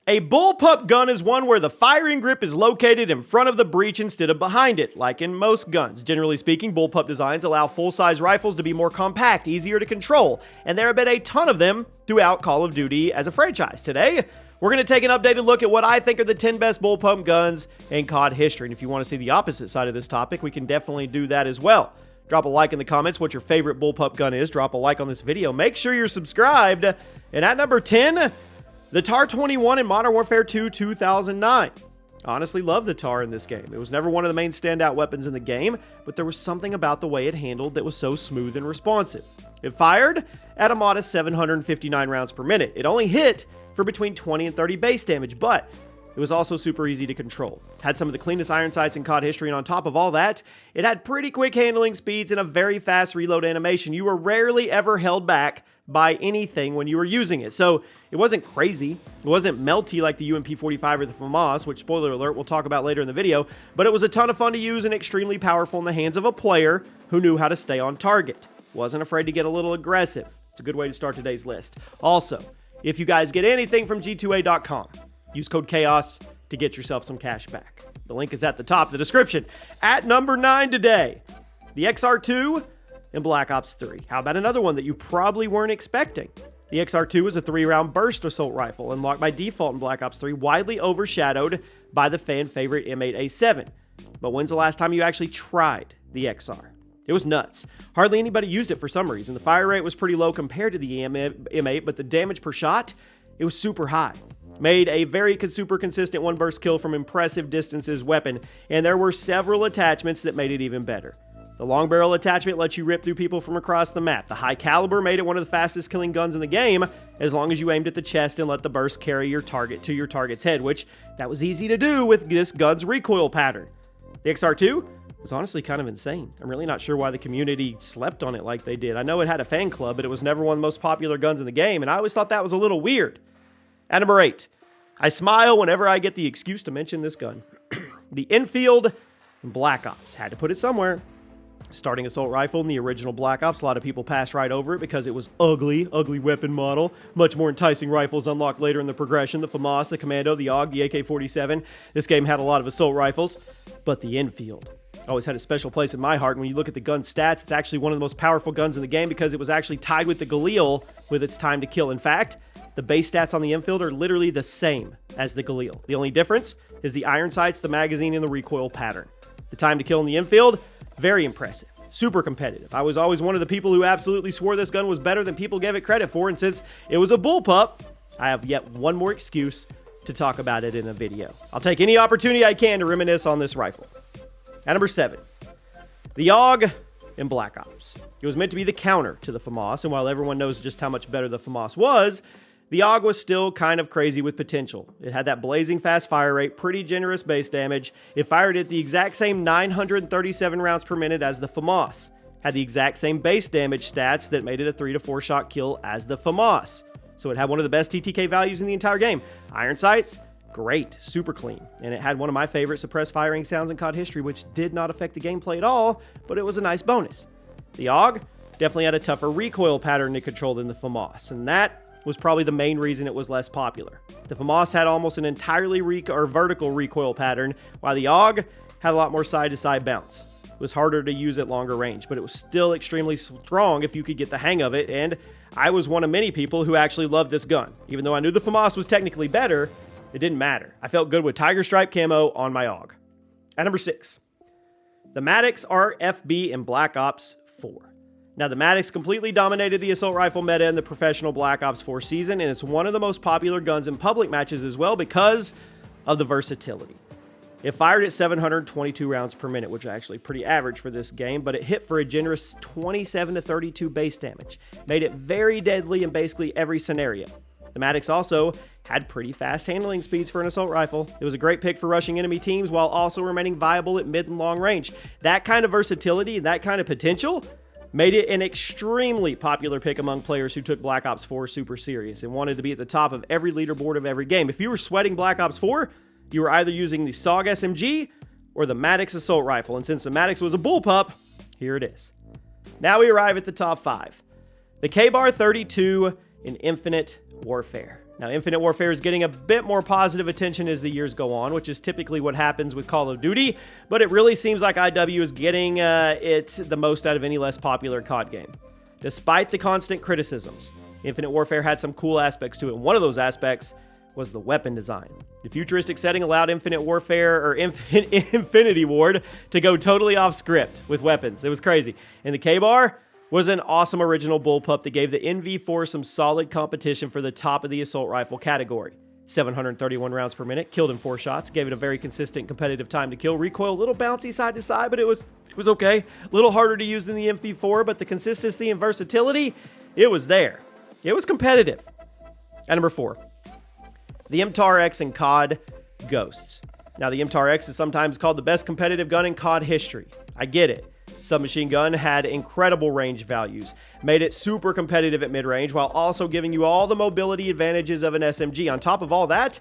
A bullpup gun is one where the firing grip is located in front of the breech instead of behind it, like in most guns. Generally speaking, bullpup designs allow full-size rifles to be more compact, easier to control, and there have been a ton of them throughout Call of Duty as a franchise. Today, we're going to take an updated look at what I think are the 10 best bullpup guns in COD history, and if you want to see the opposite side of this topic, we can definitely do that as well. Drop a like in the comments what your favorite bullpup gun is. Drop a like on this video. Make sure you're subscribed. And at number 10... the TAR-21 in Modern Warfare 2 2009. Honestly love the TAR in this game. It was never one of the main standout weapons in the game, but there was something about the way it handled that was so smooth and responsive. It fired at a modest 759 rounds per minute. It only hit for between 20 and 30 base damage, but it was also super easy to control. Had some of the cleanest iron sights in COD history, and on top of all that, it had pretty quick handling speeds and a very fast reload animation. You were rarely ever held back by anything when you were using it. So it wasn't crazy. It wasn't melty like the UMP-45 or the FAMAS, which, spoiler alert, we'll talk about later in the video, but it was a ton of fun to use and extremely powerful in the hands of a player who knew how to stay on target. Wasn't afraid to get a little aggressive. It's a good way to start today's list. Also, if you guys get anything from G2A.com, use code CHAOS to get yourself some cash back. The link is at the top of the description. At number 9 today, the XR2 in Black Ops 3. How about another one that you probably weren't expecting? The XR2 is a 3-round burst assault rifle, unlocked by default in Black Ops 3, widely overshadowed by the fan favorite M8A7. But when's the last time you actually tried the XR? It was nuts. Hardly anybody used it for some reason. The fire rate was pretty low compared to the M8, but the damage per shot, it was super high. Made a very super consistent one burst kill from impressive distances weapon, and there were several attachments that made it even better. The long barrel attachment lets you rip through people from across the map. The high caliber made it one of the fastest killing guns in the game, as long as you aimed at the chest and let the burst carry your target to your target's head, which that was easy to do with this gun's recoil pattern. The XR2 was honestly kind of insane. I'm really not sure why the community slept on it like they did. I know it had a fan club, but it was never one of the most popular guns in the game, and I always thought that was a little weird. At number 8, I smile whenever I get the excuse to mention this gun. The Enfield in Black Ops. Had to put it somewhere. Starting assault rifle in the original Black Ops, a lot of people passed right over it because it was ugly weapon model. Much more enticing rifles unlocked later in the progression. The FAMAS, the Commando, the AUG, the AK-47. This game had a lot of assault rifles, but the Enfield always had a special place in my heart. And when you look at the gun stats, it's actually one of the most powerful guns in the game because it was actually tied with the Galil with its time to kill. In fact, the base stats on the Enfield are literally the same as the Galil. The only difference is the iron sights, the magazine, and the recoil pattern. The time to kill in the Enfield, very impressive. Super competitive. I was always one of the people who absolutely swore this gun was better than people gave it credit for, and since it was a bullpup, I have yet one more excuse to talk about it in a video. I'll take any opportunity I can to reminisce on this rifle. At number 7, the AUG in Black Ops. It was meant to be the counter to the FAMAS, and while everyone knows just how much better the FAMAS was, the AUG was still kind of crazy with potential. It had that blazing fast fire rate, pretty generous base damage. It fired at the exact same 937 rounds per minute as the FAMAS. Had the exact same base damage stats that made it a 3 to 4 shot kill as the FAMAS. So it had one of the best TTK values in the entire game. Iron sights, great, super clean. And it had one of my favorite suppressed firing sounds in COD history, which did not affect the gameplay at all, but it was a nice bonus. The AUG definitely had a tougher recoil pattern to control than the FAMAS, and that was probably the main reason it was less popular. The FAMAS had almost an entirely vertical recoil pattern, while the AUG had a lot more side-to-side bounce. It was harder to use at longer range, but it was still extremely strong if you could get the hang of it, and I was one of many people who actually loved this gun. Even though I knew the FAMAS was technically better, it didn't matter. I felt good with Tiger Stripe camo on my AUG. At number 6, the Maddox RFB in Black Ops 4. Now, the Maddox completely dominated the assault rifle meta in the professional Black Ops 4 season, and it's one of the most popular guns in public matches as well because of the versatility. It fired at 722 rounds per minute, which is actually pretty average for this game, but it hit for a generous 27 to 32 base damage. Made it very deadly in basically every scenario. The Maddox also had pretty fast handling speeds for an assault rifle. It was a great pick for rushing enemy teams while also remaining viable at mid and long range. That kind of versatility and that kind of potential made it an extremely popular pick among players who took Black Ops 4 super serious and wanted to be at the top of every leaderboard of every game. If you were sweating Black Ops 4, you were either using the SOG SMG or the Maddox assault rifle, and since the Maddox was a bullpup, here it is. Now we arrive at the top 5. The KBAR 32 in Infinite Warfare. Now, Infinite Warfare is getting a bit more positive attention as the years go on, which is typically what happens with Call of Duty, but it really seems like IW is getting it the most out of any less popular COD game. Despite the constant criticisms, Infinite Warfare had some cool aspects to it, and one of those aspects was the weapon design. The futuristic setting allowed Infinite Warfare, or Infinity Ward, to go totally off script with weapons. It was crazy. And the K-Bar was an awesome original bullpup that gave the NV4 some solid competition for the top of the assault rifle category. 731 rounds per minute, killed in 4 shots, gave it a very consistent competitive time to kill. Recoil a little bouncy side to side, but it was okay. A little harder to use than the MV4, but the consistency and versatility, it was there. It was competitive. At number 4, the MTAR-X and COD Ghosts. Now, the MTAR-X is sometimes called the best competitive gun in COD history. I get it. Submachine gun had incredible range values, made it super competitive at mid-range, while also giving you all the mobility advantages of an SMG. On top of all that,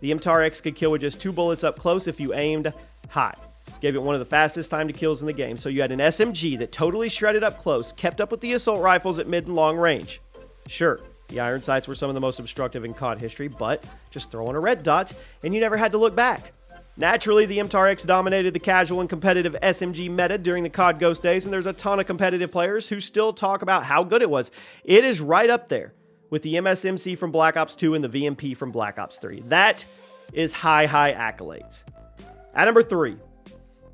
the MTAR-X could kill with just 2 bullets up close if you aimed high. Gave it one of the fastest time to kills in the game, so you had an SMG that totally shredded up close, kept up with the assault rifles at mid and long range. Sure, the iron sights were some of the most obstructive in COD history, but just throw on a red dot, and you never had to look back. Naturally, the MTAR-X dominated the casual and competitive SMG meta during the COD Ghost days, and there's a ton of competitive players who still talk about how good it was. It is right up there with the MSMC from Black Ops 2 and the VMP from Black Ops 3. That is high accolades. At number 3,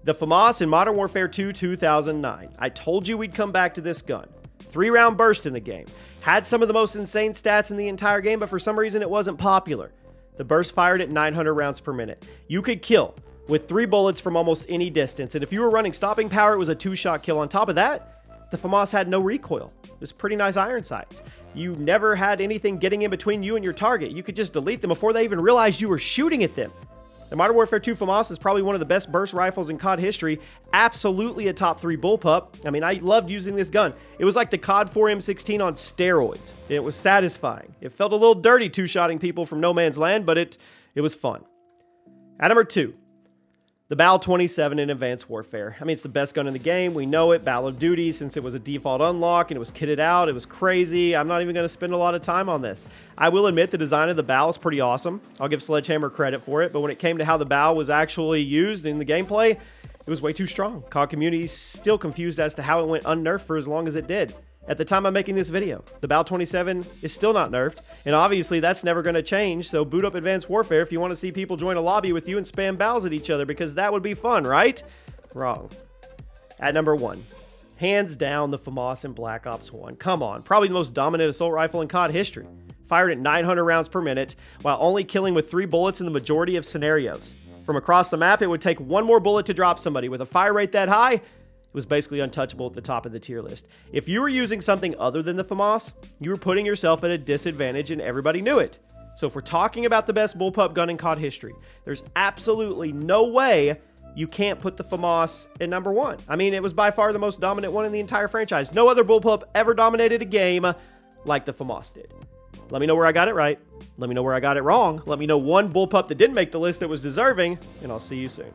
the FAMAS in Modern Warfare 2 2009. I told you we'd come back to this gun. 3-round burst in the game. Had some of the most insane stats in the entire game, but for some reason it wasn't popular. The burst fired at 900 rounds per minute. You could kill with 3 bullets from almost any distance, and if you were running stopping power, it was a 2-shot kill. On top of that, the FAMAS had no recoil. It was pretty nice iron sights. You never had anything getting in between you and your target. You could just delete them before they even realized you were shooting at them. The Modern Warfare 2 FAMAS is probably one of the best burst rifles in COD history. Absolutely a top 3 bullpup. I mean, I loved using this gun. It was like the COD 4 M16 on steroids. It was satisfying. It felt a little dirty 2-shotting people from no man's land, but it was fun. At number 2, the BAL-27 in Advanced Warfare. I mean, it's the best gun in the game. We know it. Battle of Duty, since it was a default unlock and it was kitted out. It was crazy. I'm not even going to spend a lot of time on this. I will admit the design of the BAL is pretty awesome. I'll give Sledgehammer credit for it. But when it came to how the BAL was actually used in the gameplay, it was way too strong. COD community is still confused as to how it went unnerfed for as long as it did. At the time I'm making this video, the BAL-27 is still not nerfed, and obviously that's never going to change, so boot up Advanced Warfare if you want to see people join a lobby with you and spam BALs at each other, because that would be fun, right? Wrong. At number 1, hands down the FAMAS in Black Ops 1. Come on, probably the most dominant assault rifle in COD history. Fired at 900 rounds per minute, while only killing with 3 bullets in the majority of scenarios. From across the map, it would take 1 more bullet to drop somebody. With a fire rate that high, it was basically untouchable at the top of the tier list. If you were using something other than the FAMAS, you were putting yourself at a disadvantage, and everybody knew it. So if we're talking about the best bullpup gun in COD history, there's absolutely no way you can't put the FAMAS at number 1. I mean, it was by far the most dominant one in the entire franchise. No other bullpup ever dominated a game like the FAMAS did. Let me know where I got it right. Let me know where I got it wrong. Let me know one bullpup that didn't make the list that was deserving, and I'll see you soon.